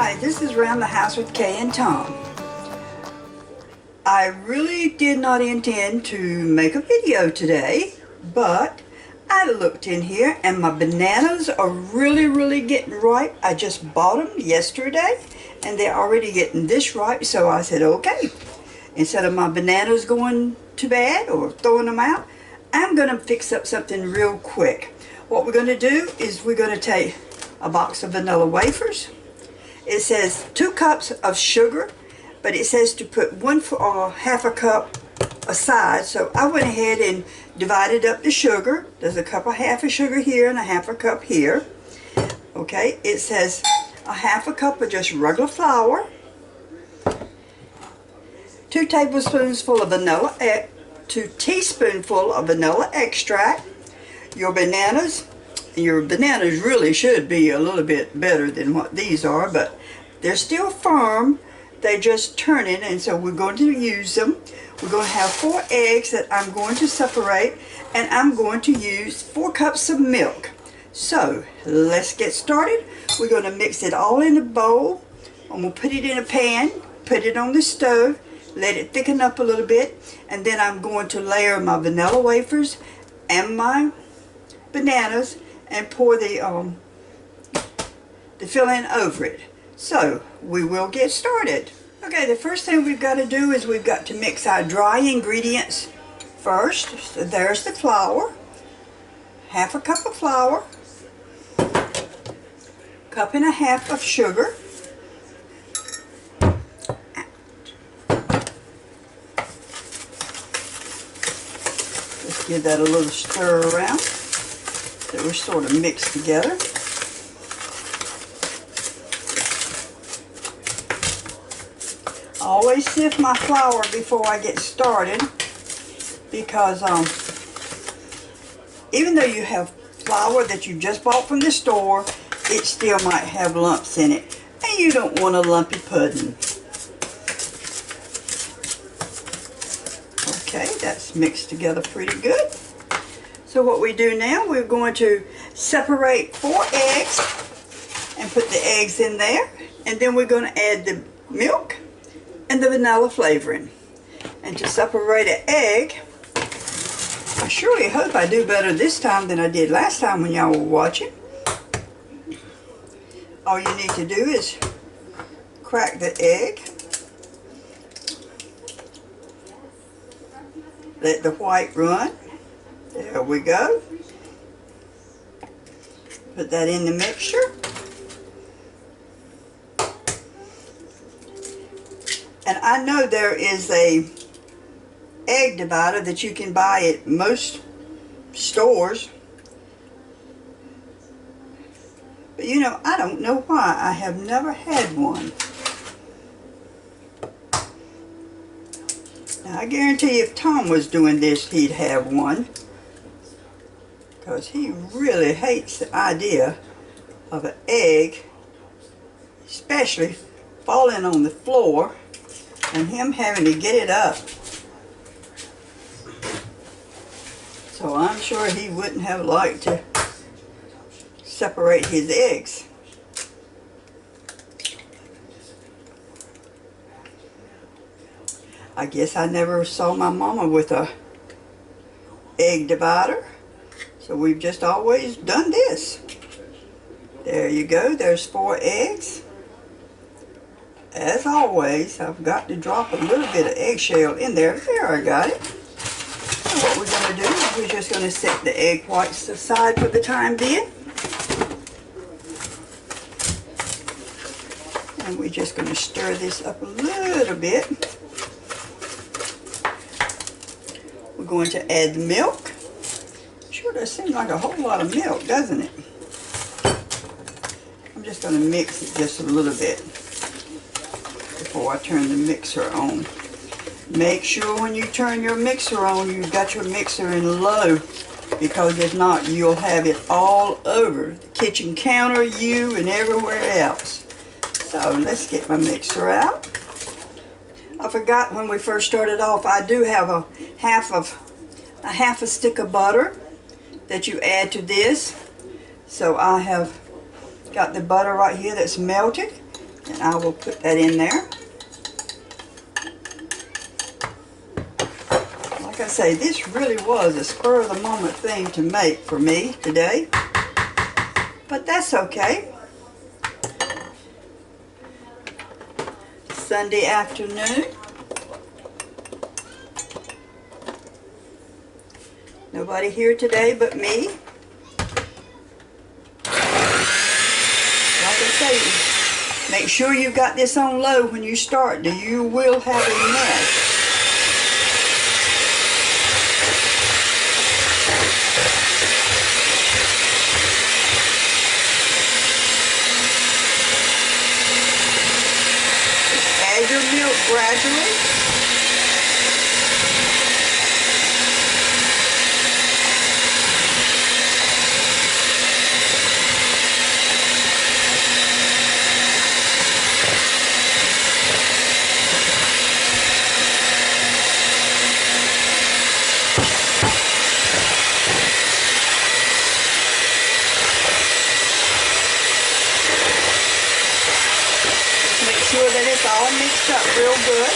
Hi, this is Round the House with Kay and Tom. I really did not intend to make a video today, but I looked in here and my bananas are really getting ripe. I just bought them yesterday and they're already getting this ripe, so I said, okay, instead of my bananas going to bad or throwing them out, I'm going to fix up something real quick. What we're going to do is we're going to take a box of vanilla wafers. It says 2 cups of sugar, but it says to put half a cup aside. So I went ahead and divided up the sugar. There's half a sugar here and a half a cup here. Okay, it says a half a cup of just regular flour, 2 tablespoons of vanilla, 2 teaspoonfuls of vanilla extract. Your bananas really should be a little bit better than what these are, but they're still firm. They're just turning, and so we're going to use them. We're going to have 4 eggs that I'm going to separate, and I'm going to use 4 cups of milk. So let's get started. We're going to mix it all in a bowl, and we'll put it in a pan, put it on the stove, let it thicken up a little bit, and then I'm going to layer my vanilla wafers and my bananas and pour the filling over it. So we will get started. Okay, the first thing we've got to do is we've got to mix our dry ingredients first. So there's the flour, half a cup of flour, 1.5 cups of sugar, let's give that a little stir around so we're sort of mixed together. I always sift my flour before I get started because even though you have flour that you just bought from the store, it still might have lumps in it, and you don't want a lumpy pudding. Okay, that's mixed together pretty good. So what we do now, we're going to separate 4 eggs and put the eggs in there, and then we're going to add the milk and the vanilla flavoring. And to separate an egg, I surely hope I do better this time than I did last time when y'all were watching. All you need to do is crack the egg, let the white run. There we go. Put that in the mixture. And I know there is a egg divider that you can buy at most stores. But you know, I don't know why I have never had one. Now I guarantee if Tom was doing this, he'd have one. Because he really hates the idea of an egg, especially falling on the floor and him having to get it up. So I'm sure he wouldn't have liked to separate his eggs. I guess I never saw my mama with a egg divider, so we've just always done this. There you go, there's 4 eggs. As always, I've got to drop a little bit of eggshell in there. There, I got it. So what we're going to do is we're just going to set the egg whites aside for the time being. And we're just going to stir this up a little bit. We're going to add the milk. Sure does seem like a whole lot of milk, doesn't it? I'm just going to mix it just a little bit before I turn the mixer on. Make sure when you turn your mixer on, you've got your mixer in low, because if not, you'll have it all over the kitchen counter, you, and everywhere else. So let's get my mixer out. I forgot when we first started off, I do have a half a stick of butter that you add to this. So I have got the butter right here that's melted, And I will put that in there. Like I say, this really was a spur of the moment thing to make for me today. But that's okay. Sunday afternoon. Nobody here today but me. Like I say, make sure you've got this on low when you start, or you will have a mess. Add your milk gradually. Sure that it's all mixed up real good.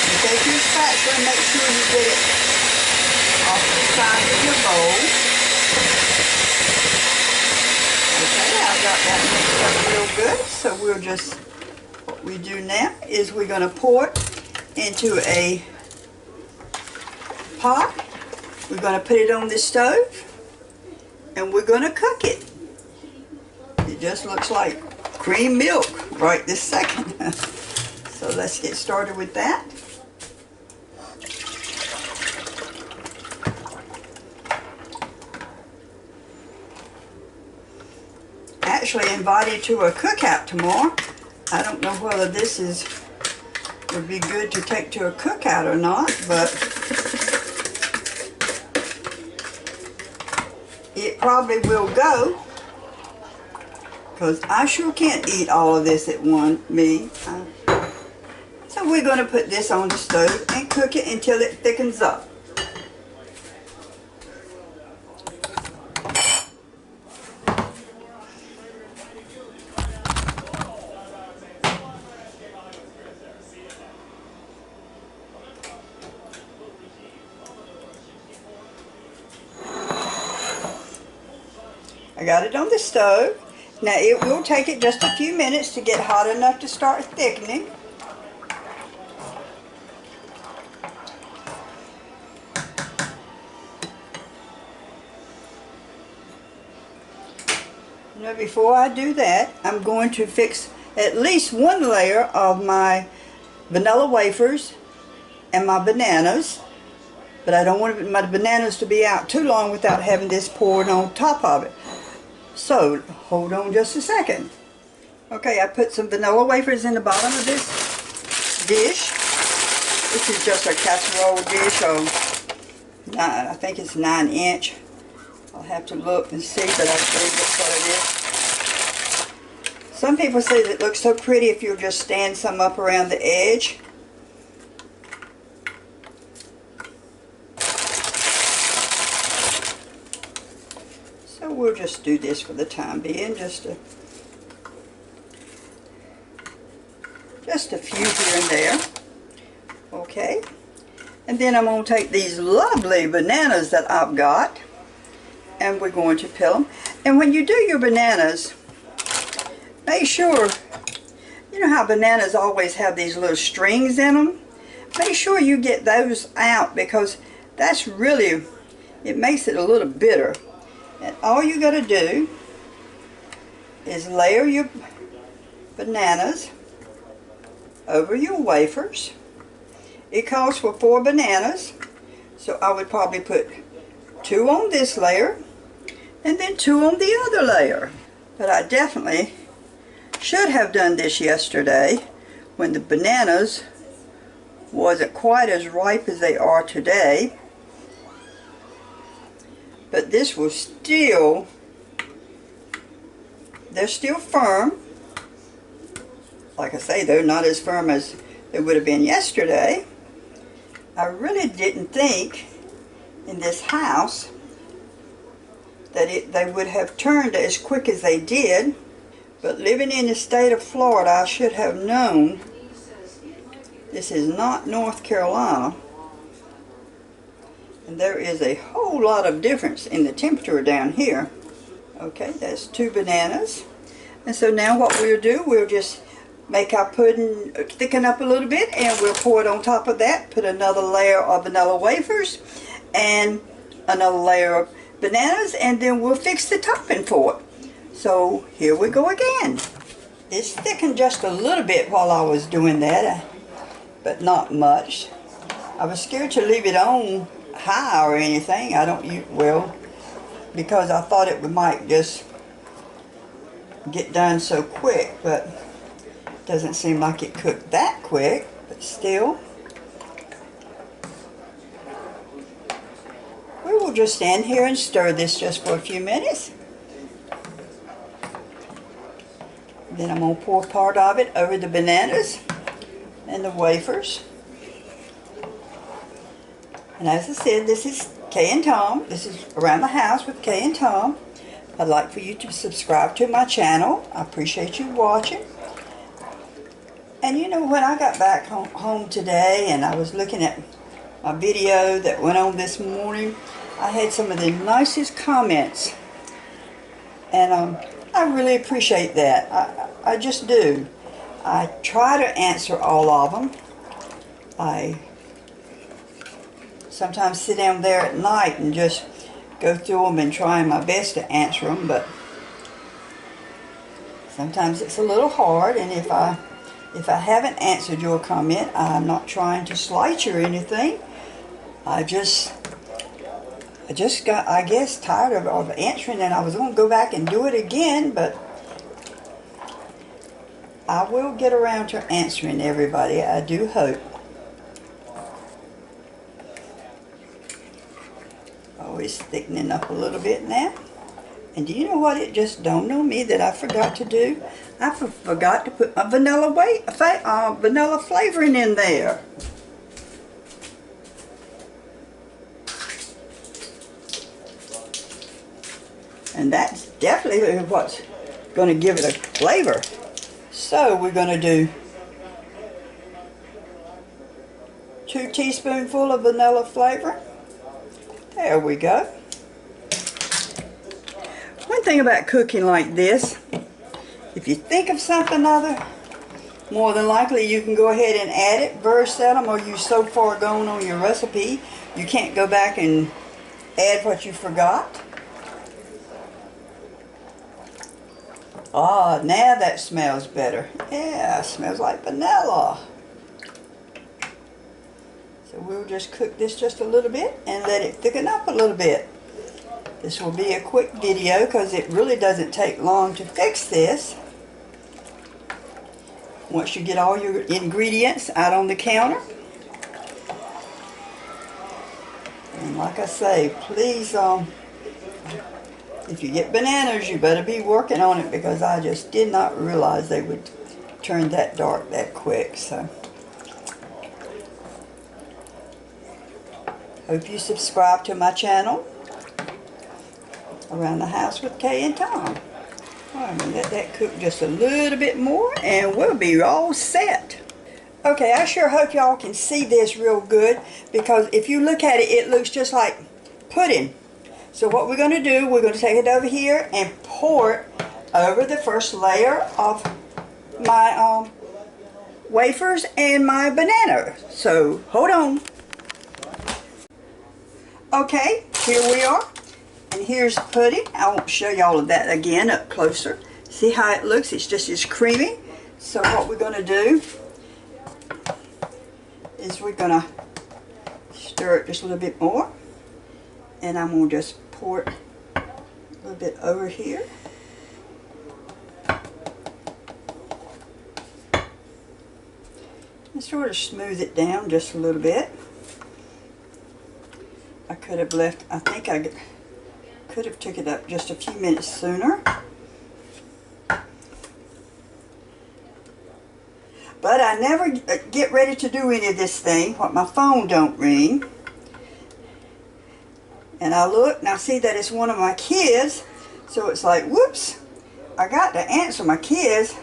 You take your spatula and make sure you get it off the side of your bowl. Okay, I've got that mixed up real good. So we'll just, what we do now is we're going to pour it into a pot. We're going to put it on the stove and we're going to cook it. It just looks like cream milk right this second. So let's get started with that. Actually invited to a cookout tomorrow. I don't know whether this would be good to take to a cookout or not, but it probably will go, because I sure can't eat all of this at me. So we're going to put this on the stove and cook it until it thickens up. I got it on the stove. Now it will take it just a few minutes to get hot enough to start thickening. Now before I do that, I'm going to fix at least one layer of my vanilla wafers and my bananas. But I don't want my bananas to be out too long without having this poured on top of it. So, hold on just a second. Okay, I put some vanilla wafers in the bottom of this dish. This is just a casserole dish, I think it's 9-inch. I'll have to look and see, but I believe that's what it is. Some people say that it looks so pretty if you'll just stand some up around the edge. We'll just do this for the time being, just a few here and there. Okay, and then I'm going to take these lovely bananas that I've got and we're going to peel them. And when you do your bananas, make sure, you know how bananas always have these little strings in them? Make sure you get those out, because that's really, it makes it a little bitter. And all you got to do is layer your bananas over your wafers. It calls for 4 bananas, so I would probably put 2 on this layer and then 2 on the other layer. But I definitely should have done this yesterday when the bananas wasn't quite as ripe as they are today. But this was still, they're still firm. Like I say, they're not as firm as they would have been yesterday. I really didn't think in this house that they would have turned as quick as they did. But living in the state of Florida, I should have known this is not North Carolina. And there is a whole lot of difference in the temperature down here. Okay, that's 2 bananas. And so now what we'll do, we'll just make our pudding thicken up a little bit, and we'll pour it on top of that, put another layer of vanilla wafers and another layer of bananas, and then we'll fix the topping for it. So here we go again. It's thickened just a little bit while I was doing that, but not much. I was scared to leave it on high or anything. I don't, well, because I thought it might just get done so quick, but it doesn't seem like it cooked that quick, but still. We will just stand here and stir this just for a few minutes. Then I'm going to pour part of it over the bananas and the wafers. And as I said, this is Kay and Tom. This is Around the House with Kay and Tom. I'd like for you to subscribe to my channel. I appreciate you watching. And you know, when I got back home today and I was looking at my video that went on this morning, I had some of the nicest comments. And I really appreciate that. I just do. I try to answer all of them. I sometimes sit down there at night and just go through them and try my best to answer them, but sometimes it's a little hard. And if I haven't answered your comment, I'm not trying to slight you or anything. I just got, I guess, tired of answering, and I was going to go back and do it again, but I will get around to answering everybody, I do hope. Oh, it's thickening up a little bit now. And do you know what it just dawned on me that I forgot to do? I forgot to put my vanilla flavoring in there. And that's definitely what's going to give it a flavor. So we're going to do 2 teaspoonfuls of vanilla flavor. There we go. One thing about cooking like this, if you think of something other, more than likely you can go ahead and add it, verse seldom, or you so far gone on your recipe, you can't go back and add what you forgot. Ah, now that smells better. Yeah, it smells like vanilla. So we'll just cook this just a little bit and let it thicken up a little bit. This will be a quick video because it really doesn't take long to fix this. Once you get all your ingredients out on the counter. And like I say, please, if you get bananas, you better be working on it, because I just did not realize they would turn that dark that quick. So hope you subscribe to my channel, Around the House with Kay and Tom. I'm going to let that cook just a little bit more and we'll be all set. Okay, I sure hope y'all can see this real good, because if you look at it, it looks just like pudding. So what we're going to do, we're going to take it over here and pour it over the first layer of my wafers and my banana. So hold on. Okay, here we are. And here's the pudding. I won't show you all of that again up closer. See how it looks? It's just as creamy. So what we're going to do is we're going to stir it just a little bit more. And I'm going to just pour it a little bit over here. And sort of smooth it down just a little bit. I could have left, I think I could have took it up just a few minutes sooner. But I never get ready to do any of this thing, what my phone don't ring. And I look and I see that it's one of my kids. So it's like, whoops, I got to answer my kids.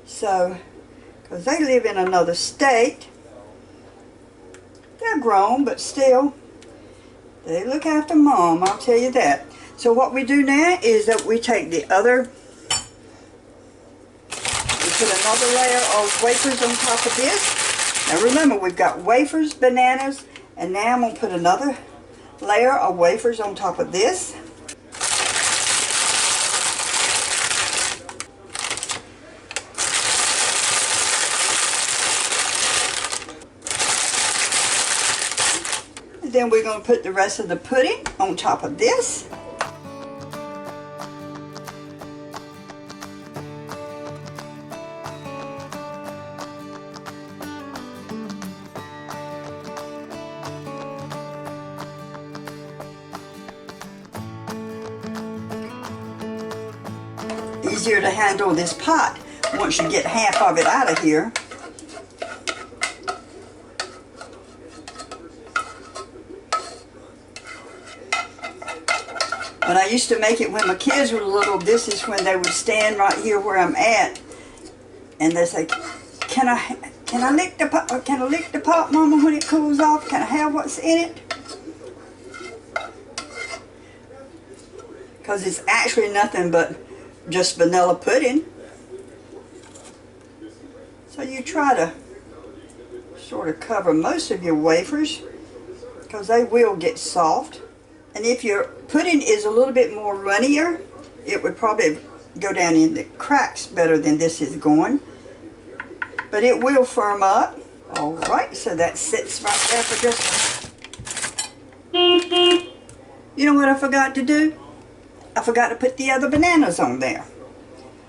So, because they live in another state. They're grown, but still, they look after Mom, I'll tell you that. So what we do now is that we take the other, we put another layer of wafers on top of this. Now remember, we've got wafers, bananas, and now I'm going to put another layer of wafers on top of this. And then we're going to put the rest of the pudding on top of this. Easier to handle this pot once you get half of it out of here. When I used to make it when my kids were little, this is when they would stand right here where I'm at, and they say, "Can I lick the pot? Can I lick the pot, Mama, when it cools off? Can I have what's in it?" Because it's actually nothing but just vanilla pudding. So you try to sort of cover most of your wafers because they will get soft. And if your pudding is a little bit more runnier, it would probably go down in the cracks better than this is going. But it will firm up. Alright, so that sits right there for just a... You know what I forgot to do? I forgot to put the other bananas on there.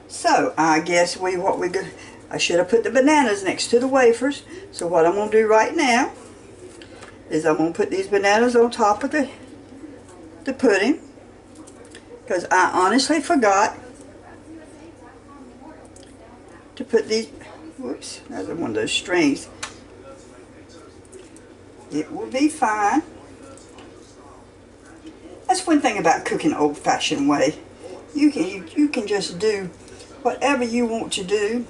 So I guess I should have put the bananas next to the wafers. So what I'm going to do right now is I'm going to put these bananas on top of the pudding, because I honestly forgot to put these, whoops, that's one of those strings. It will be fine. That's one thing about cooking old-fashioned way. You can just do whatever you want to do.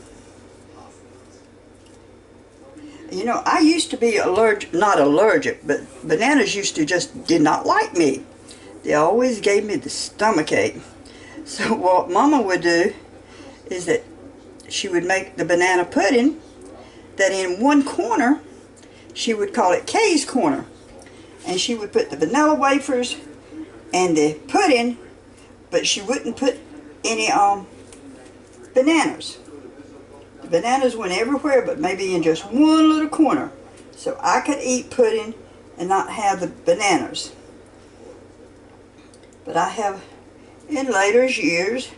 You know, I used to be not allergic, but bananas used to just did not like me. They always gave me the stomach ache. So what Mama would do is that she would make the banana pudding that in one corner, she would call it Kay's corner. And she would put the vanilla wafers and the pudding, but she wouldn't put any bananas. The bananas went everywhere, but maybe in just one little corner. So I could eat pudding and not have the bananas. But I have, in later years,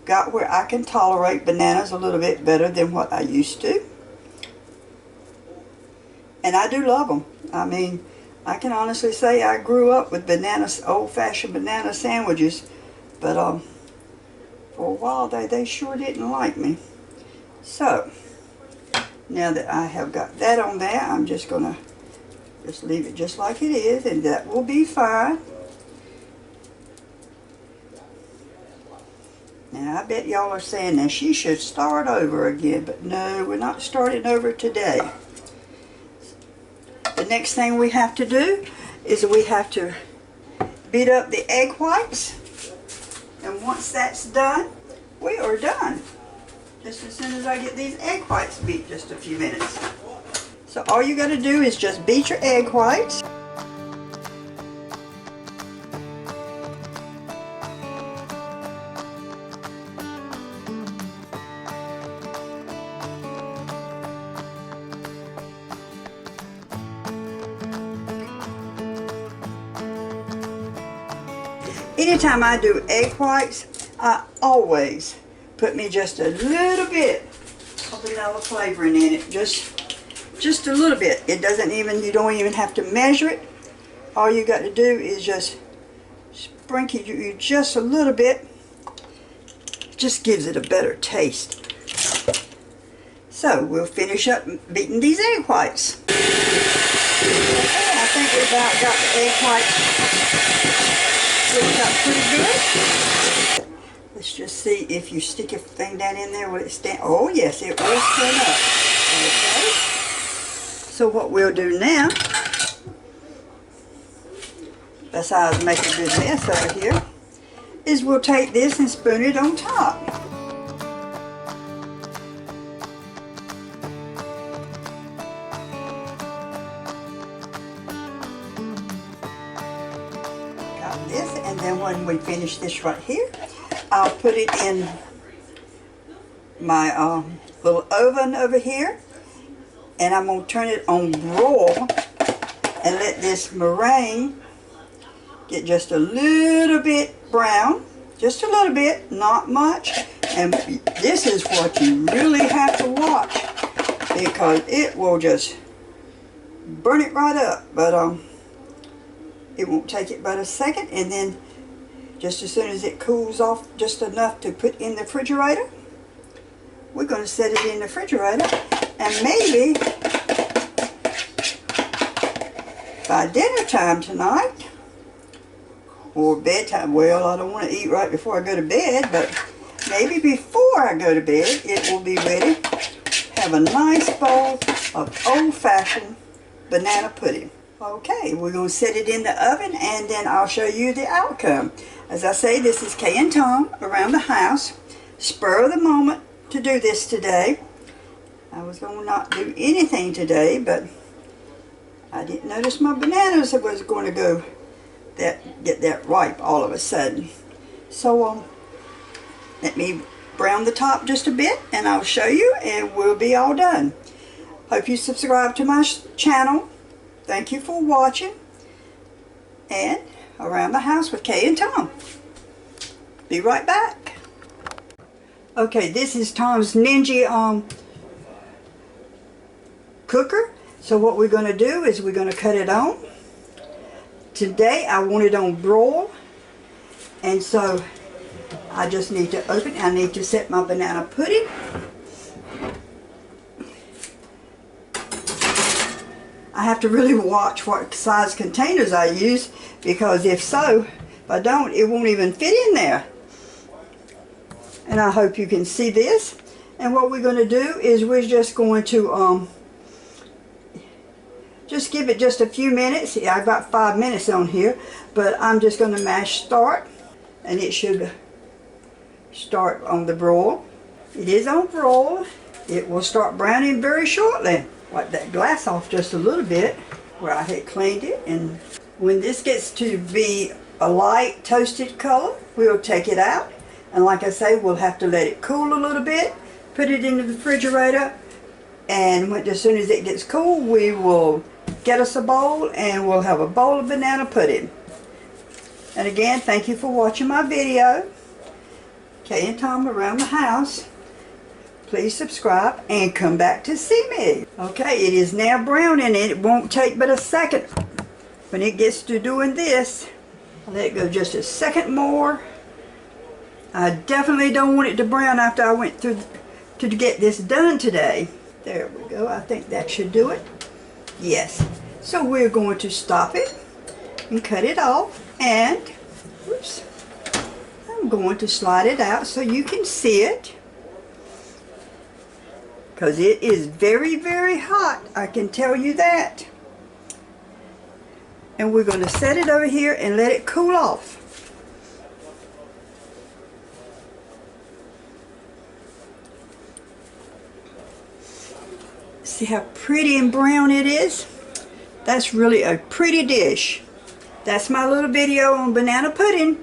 got where I can tolerate bananas a little bit better than what I used to. And I do love them. I mean, I can honestly say I grew up with old-fashioned banana sandwiches. But for a while they sure didn't like me. So, now that I have got that on there, I'm just going to just leave it just like it is, and that will be fine. Now, I bet y'all are saying, now she should start over again, but no, we're not starting over today. The next thing we have to do is we have to beat up the egg whites, and once that's done, we are done. Just as soon as I get these egg whites beat, just a few minutes. So all you got to do is just beat your egg whites. Anytime I do egg whites, I always put me just a little bit of vanilla flavoring in it. Just a little bit. It doesn't even, you don't even have to measure it. All you got to do is just sprinkle you just a little bit. It just gives it a better taste. So we'll finish up beating these egg whites. Okay, I think we about got the egg white whipped up pretty good. Let's just see if you stick your thing down in there, will it stand? Oh yes, it will stand up. Okay. So what we'll do now, besides make a good mess over here, is we'll take this and spoon it on top. Got this, and then when we finish this right here, I'll put it in my little oven over here, and I'm going to turn it on broil and let this meringue get just a little bit brown, just a little bit, not much. And this is what you really have to watch, because it will just burn it right up. But it won't take it but a second, and then just as soon as it cools off just enough to put in the refrigerator, we're going to set it in the refrigerator, and maybe by dinner time tonight, or bedtime. Well, I don't want to eat right before I go to bed, but maybe before I go to bed, it will be ready. Have a nice bowl of old-fashioned banana pudding. Okay, we're going to set it in the oven, and then I'll show you the outcome. As I say, this is Kay and Tom around the house. Spur of the moment to do this today. I was going to not do anything today, but I didn't notice my bananas was going to go get that ripe all of a sudden. So let me brown the top just a bit, and I'll show you, and we'll be all done. Hope you subscribe to my channel. Thank you for watching, and Around the House with Kay and Tom. Be right back. Okay, this is Tom's Ninja cooker. So what we're going to do is we're going to cut it on. Today I want it on broil, and so I just need to open it. I need to set my banana pudding. I have to really watch what size containers I use, because if I don't, it won't even fit in there. And I hope you can see this. And what we're going to do is we're just going to just give it just a few minutes. Yeah, I've got 5 minutes on here, but I'm just going to mash start, and it should start on the broil. It is on broil. It will start browning very shortly. Wipe that glass off just a little bit where I had cleaned it, and when this gets to be a light toasted color, we'll take it out, and like I say, we'll have to let it cool a little bit, put it into the refrigerator, and as soon as it gets cool, we will get us a bowl, and we'll have a bowl of banana pudding. And again, thank you for watching my video. Kay and Tom Around the House. Please subscribe and come back to see me. Okay, it is now browning, and it won't take but a second. When it gets to doing this, I'll let it go just a second more. I definitely don't want it to brown after I went through to get this done today. There we go. I think that should do it. Yes. So we're going to stop it and cut it off, and oops, I'm going to slide it out so you can see it, because it is very, very hot, I can tell you that. And we're going to set it over here and let it cool off. See how pretty and brown it is? That's really a pretty dish. That's my little video on banana pudding.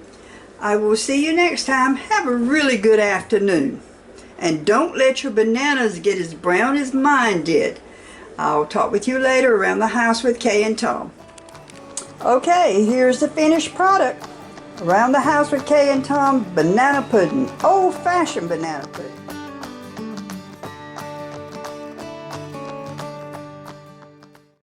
I will see you next time. Have a really good afternoon. And don't let your bananas get as brown as mine did. I'll talk with you later Around the House with Kay and Tom. Okay, here's the finished product. Around the House with Kay and Tom banana pudding. Old-fashioned banana pudding.